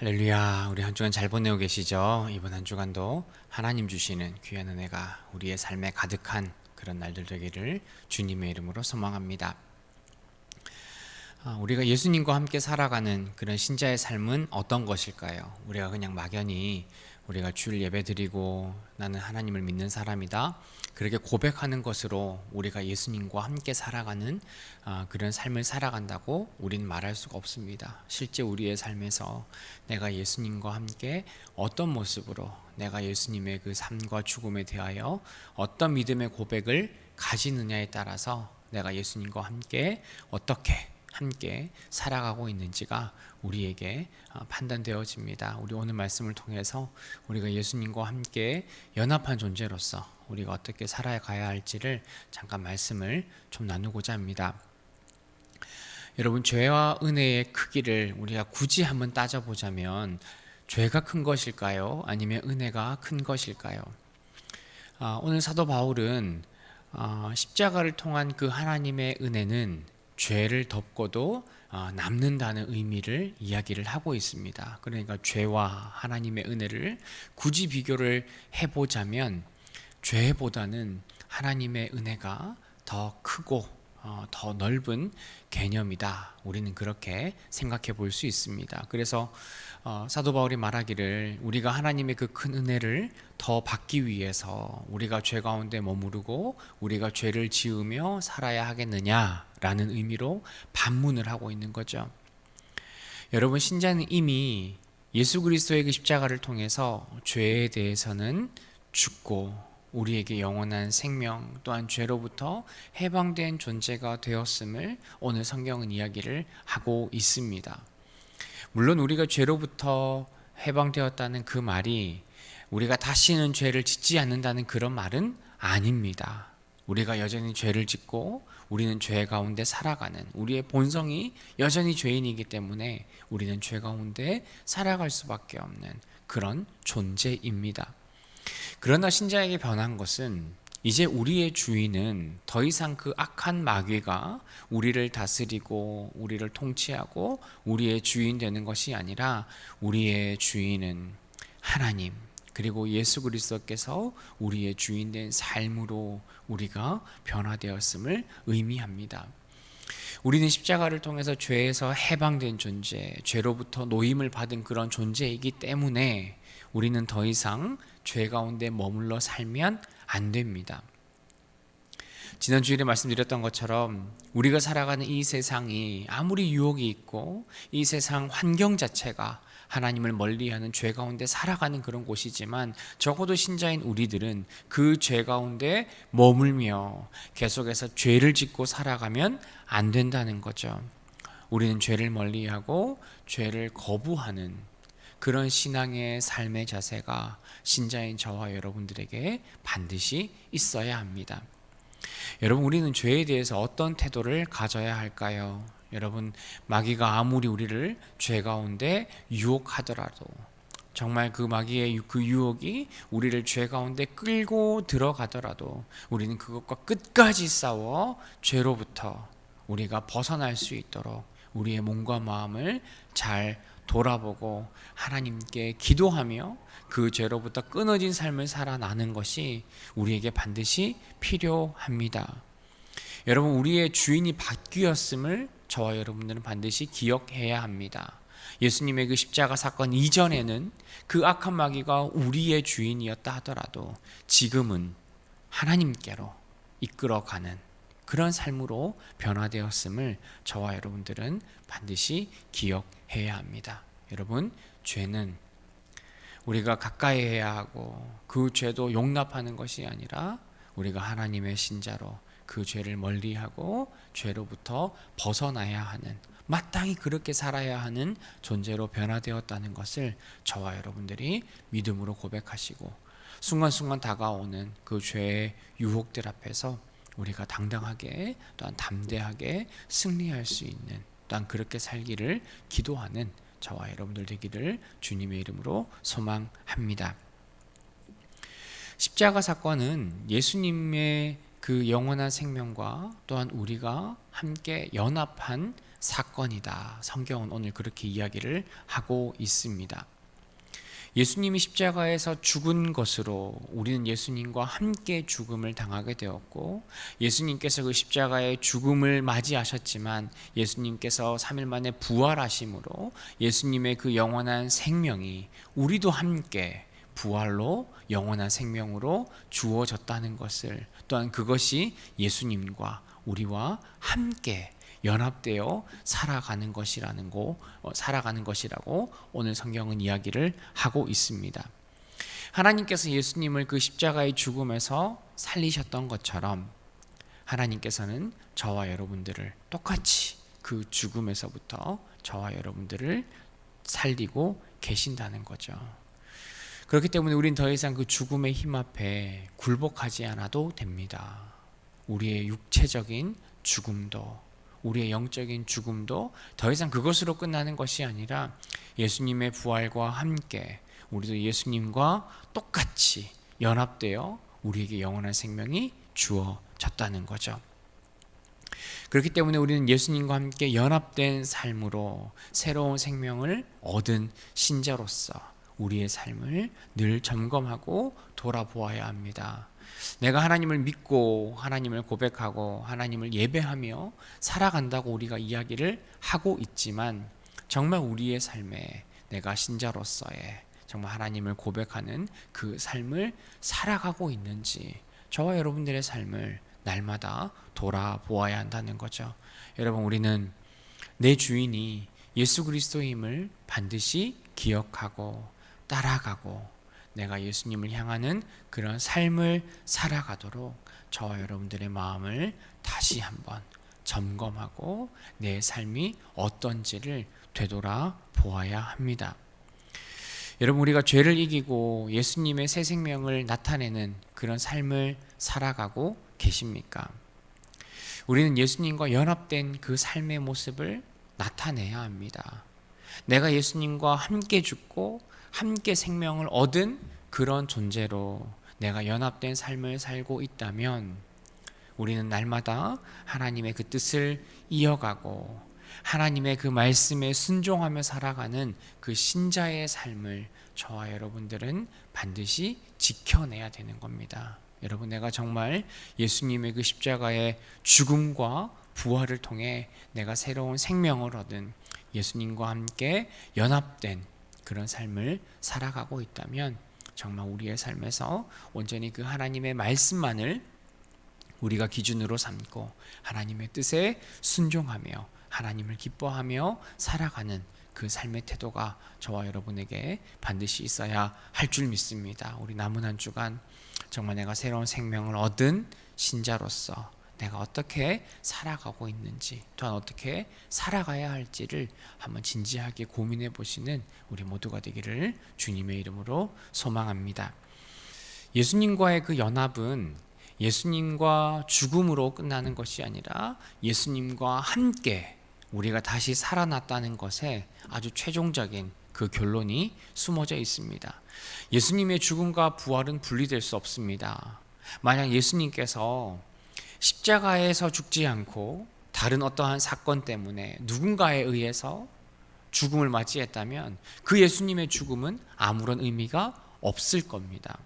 할렐루야. 우리 한 주간 잘 보내고 계시죠? 이번 한 주간도 하나님 주시는 귀한 은혜가 우리의 삶에 가득한 그런 날들 되기를 주님의 이름으로 소망합니다. 우리가 예수님과 함께 살아가는 그런 신자의 삶은 어떤 것일까요? 우리가 그냥 막연히 우리가 주일 예배 드리고 나는 하나님을 믿는 사람이다, 그렇게 고백하는 것으로 우리가 예수님과 함께 살아가는 그런 삶을 살아간다고 우리는 말할 수가 없습니다. 실제 우리의 삶에서 내가 예수님과 함께 어떤 모습으로, 내가 예수님의 그 삶과 죽음에 대하여 어떤 믿음의 고백을 가지느냐에 따라서 내가 예수님과 함께 어떻게 살아가고 있는지가 우리에게 판단되어집니다. 우리 오늘 말씀을 통해서 우리가 예수님과 함께 연합한 존재로서 우리가 어떻게 살아가야 할지를 잠깐 말씀을 좀 나누고자 합니다. 여러분, 죄와 은혜의 크기를 우리가 굳이 한번 따져보자면 죄가 큰 것일까요? 아니면 은혜가 큰 것일까요? 오늘 사도 바울은 십자가를 통한 그 하나님의 은혜는 죄를 덮고도 남는다는 의미를 이야기를 하고 있습니다. 그러니까 죄와 하나님의 은혜를 굳이 비교를 해보자면 죄보다는 하나님의 은혜가 더 크고 더 넓은 개념이다. 우리는 그렇게 생각해 볼 수 있습니다. 그래서 사도 바울이 말하기를 우리가 하나님의 그 큰 은혜를 더 받기 위해서 우리가 죄 가운데 머무르고 우리가 죄를 지으며 살아야 하겠느냐라는 의미로 반문을 하고 있는 거죠. 여러분, 신자는 이미 예수 그리스도의 그 십자가를 통해서 죄에 대해서는 죽고 우리에게 영원한 생명 또한 죄로부터 해방된 존재가 되었음을 오늘 성경은 이야기를 하고 있습니다. 물론 우리가 죄로부터 해방되었다는 그 말이 우리가 다시는 죄를 짓지 않는다는 그런 말은 아닙니다. 우리가 여전히 죄를 짓고 우리는 죄 가운데 살아가는, 우리의 본성이 여전히 죄인이기 때문에 우리는 죄 가운데 살아갈 수밖에 없는 그런 존재입니다. 그러나 신자에게 변한 것은 이제 우리의 주인은 더 이상 그 악한 마귀가 우리를 다스리고 우리를 통치하고 우리의 주인 되는 것이 아니라 우리의 주인은 하나님, 그리고 예수 그리스도께서 우리의 주인 된 삶으로 우리가 변화되었음을 의미합니다. 우리는 십자가를 통해서 죄에서 해방된 존재, 죄로부터 노임을 받은 그런 존재이기 때문에 우리는 더 이상 죄 가운데 머물러 살면 안 됩니다. 지난 주일에 말씀드렸던 것처럼 우리가 살아가는 이 세상이 아무리 유혹이 있고 이 세상 환경 자체가 하나님을 멀리하는 죄 가운데 살아가는 그런 곳이지만 적어도 신자인 우리들은 그 죄 가운데 머물며 계속해서 죄를 짓고 살아가면 안 된다는 거죠. 우리는 죄를 멀리하고 죄를 거부하는 그런 신앙의 삶의 자세가 신자인 저와 여러분들에게 반드시 있어야 합니다. 여러분, 우리는 죄에 대해서 어떤 태도를 가져야 할까요? 여러분, 마귀가 아무리 우리를 죄 가운데 유혹하더라도, 정말 그 마귀의 그 유혹이 우리를 죄 가운데 끌고 들어가더라도 우리는 그것과 끝까지 싸워 죄로부터 우리가 벗어날 수 있도록 우리의 몸과 마음을 잘 돌아보고 하나님께 기도하며 그 죄로부터 끊어진 삶을 살아나는 것이 우리에게 반드시 필요합니다. 여러분, 우리의 주인이 바뀌었음을 저와 여러분들은 반드시 기억해야 합니다. 예수님의 그 십자가 사건 이전에는 그 악한 마귀가 우리의 주인이었다 하더라도 지금은 하나님께로 이끌어가는 그런 삶으로 변화되었음을 저와 여러분들은 반드시 기억해야 합니다. 여러분, 죄는 우리가 가까이 해야 하고 그 죄도 용납하는 것이 아니라 우리가 하나님의 신자로 그 죄를 멀리하고 죄로부터 벗어나야 하는, 마땅히 그렇게 살아야 하는 존재로 변화되었다는 것을 저와 여러분들이 믿음으로 고백하시고 순간순간 다가오는 그 죄의 유혹들 앞에서 우리가 당당하게 또한 담대하게 승리할 수 있는, 또한 그렇게 살기를 기도하는 저와 여러분들 되기를 주님의 이름으로 소망합니다. 십자가 사건은 예수님의 그 영원한 생명과 또한 우리가 함께 연합한 사건이다. 성경은 오늘 그렇게 이야기를 하고 있습니다. 예수님이 십자가에서 죽은 것으로 우리는 예수님과 함께 죽음을 당하게 되었고, 예수님께서 그 십자가의 죽음을 맞이하셨지만 예수님께서 3일 만에 부활하심으로 예수님의 그 영원한 생명이 우리도 함께 부활로 영원한 생명으로 주어졌다는 것을, 또한 그것이 예수님과 우리와 함께 연합되어 살아가는 것이라고 오늘 성경은 이야기를 하고 있습니다. 하나님께서 예수님을 그 십자가의 죽음에서 살리셨던 것처럼 하나님께서는 저와 여러분들을 똑같이 그 죽음에서부터 저와 여러분들을 살리고 계신다는 거죠. 그렇기 때문에 우린 더 이상 그 죽음의 힘 앞에 굴복하지 않아도 됩니다. 우리의 육체적인 죽음도, 우리의 영적인 죽음도 더 이상 그것으로 끝나는 것이 아니라 예수님의 부활과 함께 우리도 예수님과 똑같이 연합되어 우리에게 영원한 생명이 주어졌다는 거죠. 그렇기 때문에 우리는 예수님과 함께 연합된 삶으로 새로운 생명을 얻은 신자로서 우리의 삶을 늘 점검하고 돌아보아야 합니다. 내가 하나님을 믿고 하나님을 고백하고 하나님을 예배하며 살아간다고 우리가 이야기를 하고 있지만, 정말 우리의 삶에 내가 신자로서의 정말 하나님을 고백하는 그 삶을 살아가고 있는지 저와 여러분들의 삶을 날마다 돌아보아야 한다는 거죠. 여러분, 우리는 내 주인이 예수 그리스도임을 반드시 기억하고 따라가고 내가 예수님을 향하는 그런 삶을 살아가도록 저와 여러분들의 마음을 다시 한번 점검하고 내 삶이 어떤지를 되돌아보아야 합니다. 여러분, 우리가 죄를 이기고 예수님의 새 생명을 나타내는 그런 삶을 살아가고 계십니까? 우리는 예수님과 연합된 그 삶의 모습을 나타내야 합니다. 내가 예수님과 함께 죽고 함께 생명을 얻은 그런 존재로 내가 연합된 삶을 살고 있다면 우리는 날마다 하나님의 그 뜻을 이어가고 하나님의 그 말씀에 순종하며 살아가는 그 신자의 삶을 저와 여러분들은 반드시 지켜내야 되는 겁니다. 여러분, 내가 정말 예수님의 그 십자가의 죽음과 부활을 통해 내가 새로운 생명을 얻은 예수님과 함께 연합된 그런 삶을 살아가고 있다면 정말 우리의 삶에서 온전히 그 하나님의 말씀만을 우리가 기준으로 삼고 하나님의 뜻에 순종하며 하나님을 기뻐하며 살아가는 그 삶의 태도가 저와 여러분에게 반드시 있어야 할 줄 믿습니다. 우리 남은 한 주간 정말 내가 새로운 생명을 얻은 신자로서 내가 어떻게 살아가고 있는지, 또한 어떻게 살아가야 할지를 한번 진지하게 고민해 보시는 우리 모두가 되기를 주님의 이름으로 소망합니다. 예수님과의 그 연합은 예수님과 죽음으로 끝나는 것이 아니라 예수님과 함께 우리가 다시 살아났다는 것에 아주 최종적인 그 결론이 숨어져 있습니다. 예수님의 죽음과 부활은 분리될 수 없습니다. 만약 예수님께서 십자가에서 죽지 않고 다른 어떠한 사건 때문에 누군가에 의해서 죽음을 맞이했다면 그 예수님의 죽음은 아무런 의미가 없을 겁니다.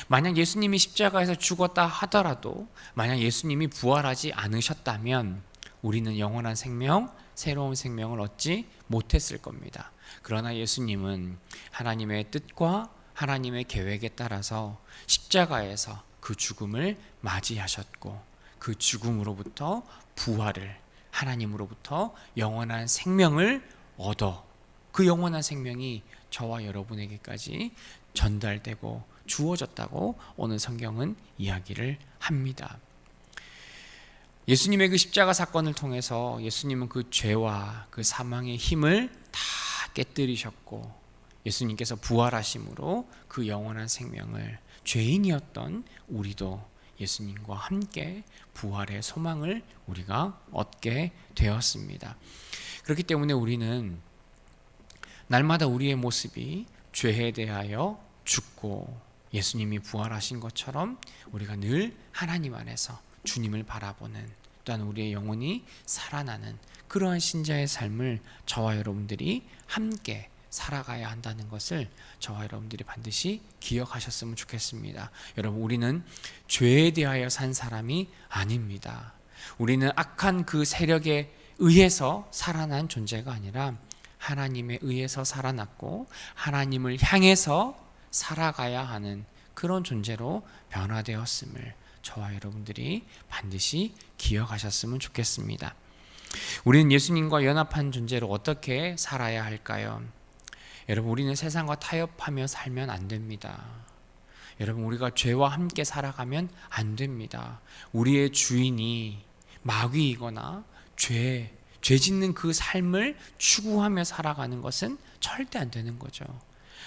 만약 예수님이 십자가에서 죽었다 하더라도, 만약 예수님이 부활하지 않으셨다면 우리는 영원한 생명, 새로운 생명을 얻지 못했을 겁니다. 그러나 예수님은 하나님의 뜻과 하나님의 계획에 따라서 십자가에서 그 죽음을 맞이하셨고 그 죽음으로부터 부활을, 하나님으로부터 영원한 생명을 얻어 그 영원한 생명이 저와 여러분에게까지 전달되고 주어졌다고 오늘 성경은 이야기를 합니다. 예수님의 그 십자가 사건을 통해서 예수님은 그 죄와 그 사망의 힘을 다 깨뜨리셨고 예수님께서 부활하심으로 그 영원한 생명을 죄인이었던 우리도 예수님과 함께 부활의 소망을 우리가 얻게 되었습니다. 그렇기 때문에 우리는 날마다 우리의 모습이 죄에 대하여 죽고 예수님이 부활하신 것처럼 우리가 늘 하나님 안에서 주님을 바라보는, 또한 우리의 영혼이 살아나는 그러한 신자의 삶을 저와 여러분들이 함께 살아가야 한다는 것을 저와 여러분들이 반드시 기억하셨으면 좋겠습니다. 여러분, 우리는 죄에 대하여 산 사람이 아닙니다. 우리는 악한 그 세력에 의해서 살아난 존재가 아니라 하나님에 의해서 살아났고 하나님을 향해서 살아가야 하는 그런 존재로 변화되었음을 저와 여러분들이 반드시 기억하셨으면 좋겠습니다. 우리는 예수님과 연합한 존재로 어떻게 살아야 할까요? 여러분, 우리는 세상과 타협하며 살면 안 됩니다. 여러분, 우리가 죄와 함께 살아가면 안 됩니다. 우리의 주인이 마귀이거나 죄 짓는 그 삶을 추구하며 살아가는 것은 절대 안 되는 거죠.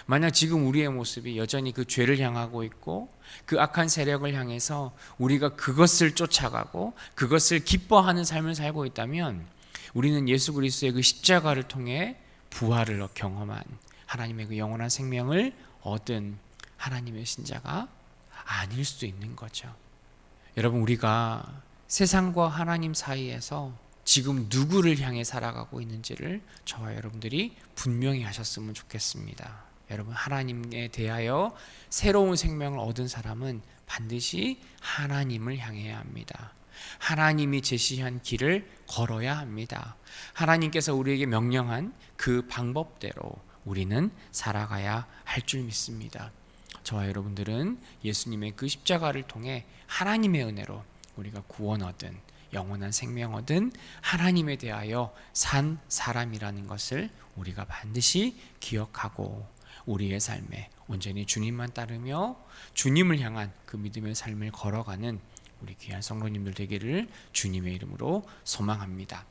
만약 지금 우리의 모습이 여전히 그 죄를 향하고 있고 그 악한 세력을 향해서 우리가 그것을 쫓아가고 그것을 기뻐하는 삶을 살고 있다면 우리는 예수 그리스도의 그 십자가를 통해 부활을 경험한 하나님의 그 영원한 생명을 얻은 하나님의 신자가 아닐 수도 있는 거죠. 여러분, 우리가 세상과 하나님 사이에서 지금 누구를 향해 살아가고 있는지를 저와 여러분들이 분명히 하셨으면 좋겠습니다. 여러분, 하나님에 대하여 새로운 생명을 얻은 사람은 반드시 하나님을 향해야 합니다. 하나님이 제시한 길을 걸어야 합니다. 하나님께서 우리에게 명령한 그 방법대로 우리는 살아가야 할 줄 믿습니다. 저와 여러분들은 예수님의 그 십자가를 통해 하나님의 은혜로 우리가 구원 얻은 영원한 생명 얻은 하나님에 대하여 산 사람이라는 것을 우리가 반드시 기억하고 우리의 삶에 온전히 주님만 따르며 주님을 향한 그 믿음의 삶을 걸어가는 우리 귀한 성도님들 되기를 주님의 이름으로 소망합니다.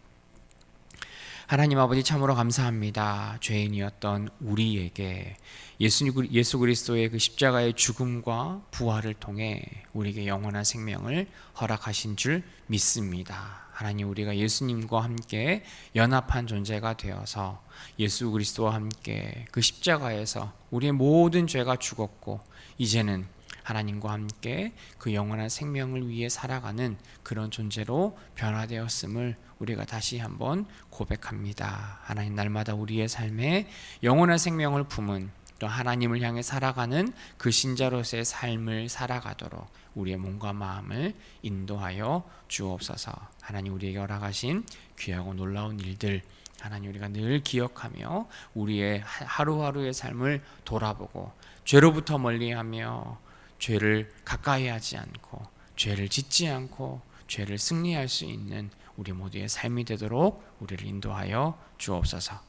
하나님 아버지, 참으로 감사합니다. 죄인이었던 우리에게 예수 그리스도의 그 십자가의 죽음과 부활을 통해 우리에게 영원한 생명을 허락하신 줄 믿습니다. 하나님, 우리가 예수님과 함께 연합한 존재가 되어서 예수 그리스도와 함께 그 십자가에서 우리의 모든 죄가 죽었고 이제는 하나님과 함께 그 영원한 생명을 위해 살아가는 그런 존재로 변화되었음을 우리가 다시 한번 고백합니다. 하나님, 날마다 우리의 삶에 영원한 생명을 품은 또 하나님을 향해 살아가는 그 신자로서의 삶을 살아가도록 우리의 몸과 마음을 인도하여 주옵소서. 하나님, 우리에게 허락하신 귀하고 놀라운 일들 하나님, 우리가 늘 기억하며 우리의 하루하루의 삶을 돌아보고 죄로부터 멀리하며 죄를 가까이 하지 않고 죄를 짓지 않고 죄를 승리할 수 있는 우리 모두의 삶이 되도록 우리를 인도하여 주옵소서.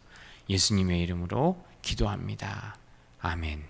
예수님의 이름으로 기도합니다. 아멘.